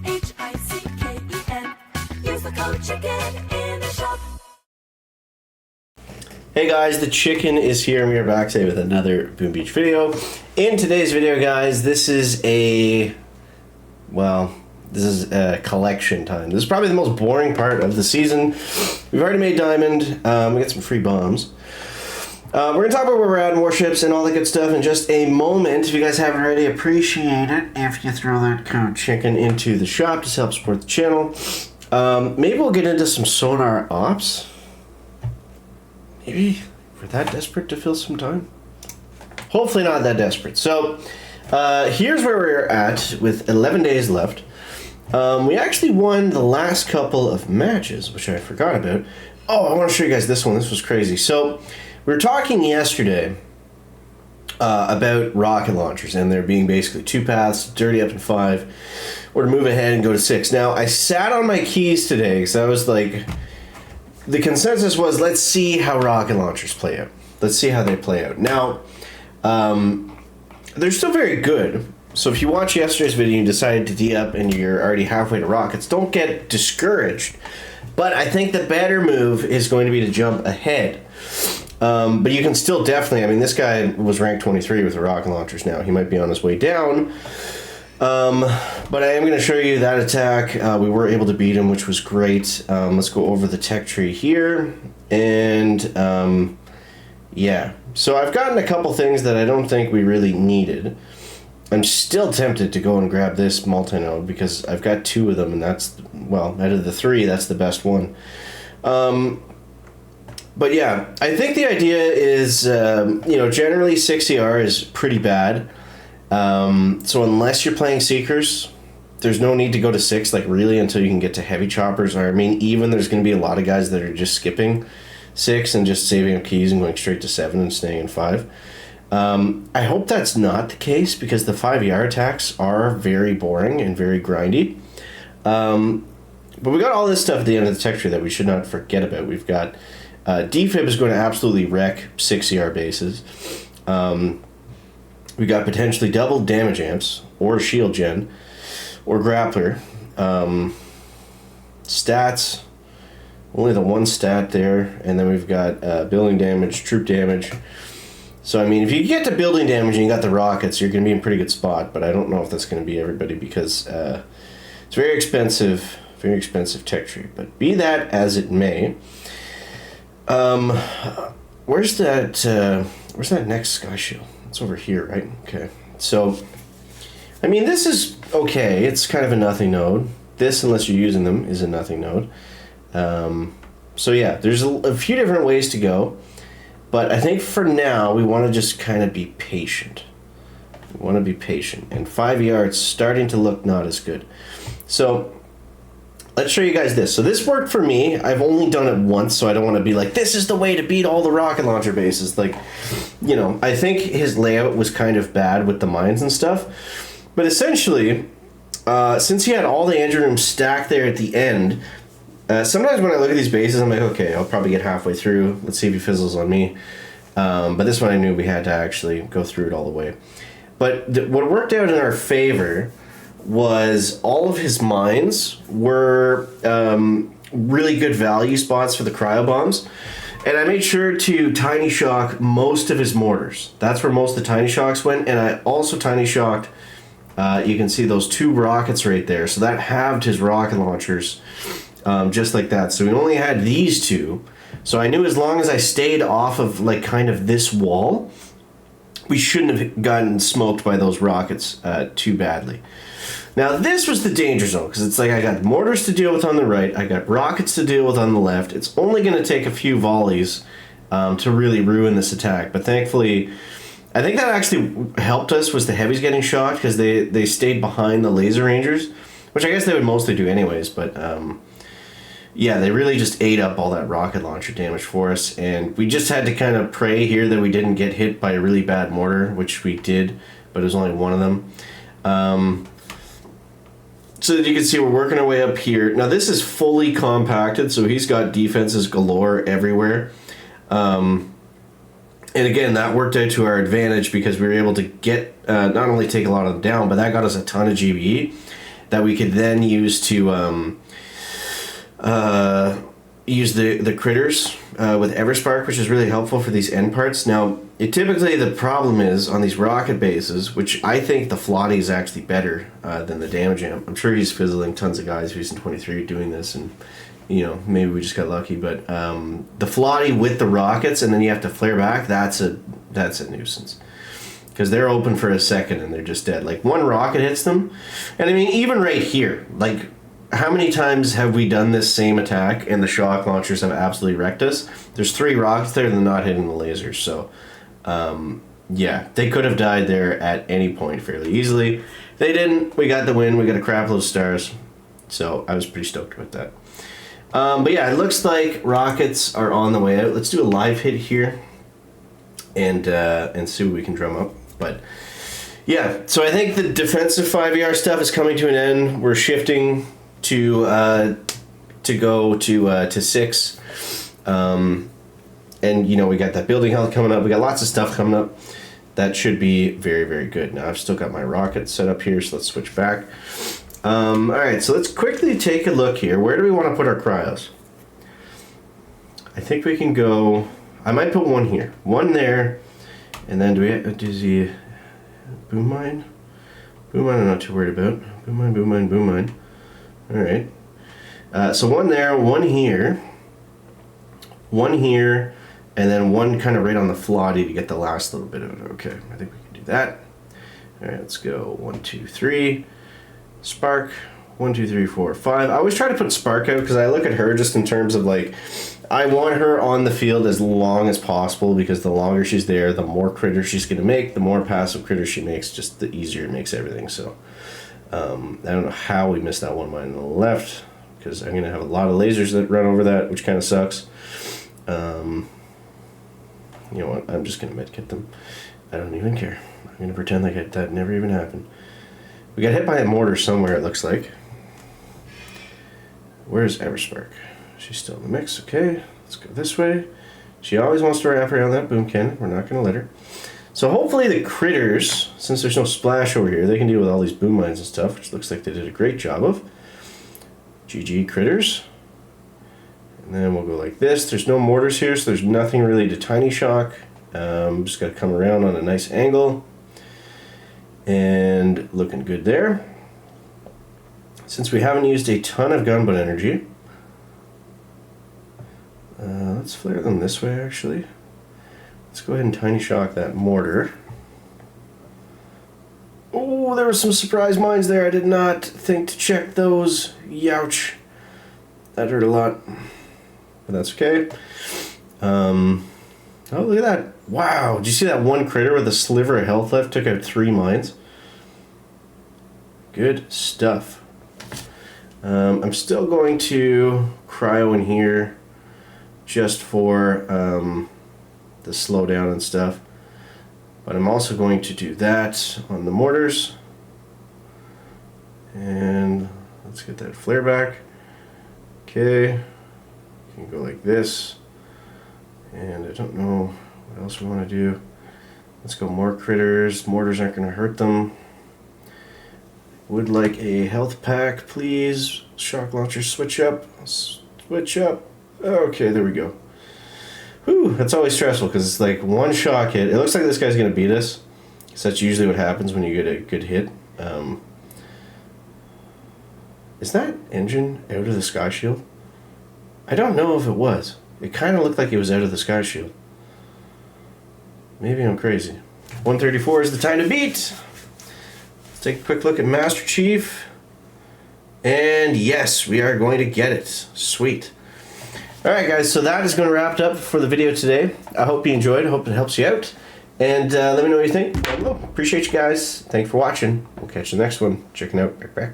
CHICKEN. Use the code CHICKEN in the shop. Hey guys, the chicken is here and we are back today with another Boom Beach video. In today's video, guys, this is a collection time. This is probably the most boring part of the season. We've already made diamond. We got some free bombs. We're going to talk about where we're at in warships and all that good stuff in just a moment. If you guys haven't already, appreciate it if you throw that code chicken into the shop to help support the channel. Maybe we'll get into some sonar ops. Maybe we're that desperate to fill some time. Hopefully not that desperate. So here's where we're at with 11 days left. We actually won the last couple of matches, which I forgot about. Oh, I want to show you guys this one. This was crazy. So we were talking yesterday about rocket launchers and there being basically two paths, dirty up to 5, or to move ahead and go to 6. Now, I sat on my keys today because I was like, the consensus was, let's see how rocket launchers play out. Let's see how they play out. Now, they're still very good. So if you watch yesterday's video and you decided to D up and you're already halfway to rockets, don't get discouraged. But I think the better move is going to be to jump ahead. But you can still definitely, I mean, this guy was ranked 23 with the rocket launchers now. He might be on his way down. But I am going to show you that attack. We were able to beat him, which was great. Let's go over the tech tree here. And, yeah. So I've gotten a couple things that I don't think we really needed. I'm still tempted to go and grab this multi-node because I've got 2 of them, and that's, well, out of the 3, that's the best one. But yeah, I think the idea is, generally 6 ER is pretty bad. So unless you're playing Seekers, there's no need to go to 6, like really, until you can get to heavy choppers. Or I mean, even there's going to be a lot of guys that are just skipping 6 and just saving up keys and going straight to 7 and staying in 5. I hope that's not the case because the 5 ER attacks are very boring and very grindy. But we got all this stuff at the end of the tech tree that we should not forget about. We've got defib is going to absolutely wreck 6 ER bases. We got potentially double damage amps or shield gen or grappler. Stats, only the 1 stat there, and then we've got building damage, troop damage. So I mean, if you get to building damage and you got the rockets, you're going to be in a pretty good spot. But I don't know if that's going to be everybody because it's very expensive tech tree. But be that as it may, where's that next sky shield? It's over here, right? Okay. So, I mean, this is okay. It's kind of a nothing node. This, unless you're using them, is a nothing node. So yeah, there's a few different ways to go. But I think for now, we want to just kind of be patient. We want to be patient. And 5 ER, it's starting to look not as good. So let's show you guys this. So this worked for me. I've only done it once, so I don't want to be like, this is the way to beat all the rocket launcher bases. Like, I think his layout was kind of bad with the mines and stuff. But essentially, since he had all the engine rooms stacked there at the end, sometimes when I look at these bases, I'm like, okay, I'll probably get halfway through. Let's see if he fizzles on me. But this one I knew we had to actually go through it all the way. But what worked out in our favor was all of his mines were really good value spots for the cryo bombs. And I made sure to tiny shock most of his mortars. That's where most of the tiny shocks went. And I also tiny shocked, you can see those 2 rockets right there. So that halved his rocket launchers. Just like that. So we only had these 2. So I knew as long as I stayed off of like kind of this wall, we shouldn't have gotten smoked by those rockets too badly. Now this was the danger zone because it's like I got mortars to deal with on the right, I got rockets to deal with on the left. It's only going to take a few volleys to really ruin this attack. But thankfully, I think that actually helped us was the heavies getting shot because they stayed behind the laser rangers, which I guess they would mostly do anyways. But yeah, they really just ate up all that rocket launcher damage for us, and we just had to kind of pray here that we didn't get hit by a really bad mortar, which we did, but it was only one of them. So that you can see we're working our way up here. Now this is fully compacted, so he's got defenses galore everywhere. And again, that worked out to our advantage because we were able to get, not only take a lot of them down, but that got us a ton of GBE. that we could then use to use the critters with Everspark, which is really helpful for these end parts. Now, typically the problem is on these rocket bases, which I think the Flotty is actually better than the Damage Amp. I'm sure he's fizzling tons of guys who's in 23 doing this, and you know, maybe we just got lucky. But the Flotty with the rockets, and then you have to flare back. That's a nuisance, because they're open for a second and they're just dead. Like one rocket hits them, and I mean even right here, like. How many times have we done this same attack and the shock launchers have absolutely wrecked us? There's 3 rockets there and they're not hitting the lasers. So, yeah, they could have died there at any point fairly easily. They didn't. We got the win. We got a crap load of stars. So I was pretty stoked about that. But yeah, it looks like rockets are on the way out. Let's do a live hit here and see what we can drum up. But yeah, so I think the defensive 5ER stuff is coming to an end. We're shifting to go to 6, and you know, we got that building health coming up. We got lots of stuff coming up that should be very, very good. Now I've still got my rocket set up here, so let's switch back. All right, so let's quickly take a look here. Where do we want to put our cryos? I think we can go. I might put one here, one there, and then do the boom mine? Boom mine I'm not too worried about. Boom mine, boom mine, boom mine. Alright, so one there, one here, and then one kind of right on the Flotty to get the last little bit of it. Okay, I think we can do that. Alright, let's go 1, 2, 3, Spark, 1, 2, 3, 4, 5. I always try to put Spark out because I look at her just in terms of like, I want her on the field as long as possible, because the longer she's there, the more critters she's going to make, the more passive critters she makes, just the easier it makes everything. So I don't know how we missed that one mine on the left, because I'm going to have a lot of lasers that run over that, which kind of sucks. You know what? I'm just going to medkit them. I don't even care. I'm going to pretend like that never even happened. We got hit by a mortar somewhere, it looks like. Where's Everspark? She's still in the mix. Okay, let's go this way. She always wants to wrap around that boom cannon. We're not going to let her. So hopefully the critters, since there's no splash over here, they can deal with all these boom mines and stuff, which looks like they did a great job of. GG critters. And then we'll go like this. There's no mortars here, so there's nothing really to tiny shock. Just got to come around on a nice angle. And looking good there. Since we haven't used a ton of gunboat energy, let's flare them this way actually. Let's go ahead and tiny shock that mortar. Oh, there were some surprise mines there. I did not think to check those. Youch. That hurt a lot. But that's okay. Oh, look at that. Wow. Did you see that one critter with a sliver of health left? Took out 3 mines. Good stuff. I'm still going to cryo in here just for the slowdown and stuff. But I'm also going to do that on the mortars. And let's get that flare back. Okay. You can go like this. And I don't know what else we want to do. Let's go more critters. Mortars aren't going to hurt them. Would like a health pack, please. Shock launcher, switch up. Switch up. Okay, there we go. Whew, that's always stressful because it's like one shock hit. It looks like this guy's going to beat us. So that's usually what happens when you get a good hit. Is that engine out of the sky shield? I don't know if it was. It kind of looked like it was out of the sky shield. Maybe I'm crazy. 134 is the time to beat. Let's take a quick look at Master Chief. And yes, we are going to get it. Sweet. Alright guys, so that is going to wrap it up for the video today. I hope you enjoyed. I hope it helps you out. And let me know what you think. Appreciate you guys. Thanks for watching. We'll catch you in the next one. Checking out. Right back.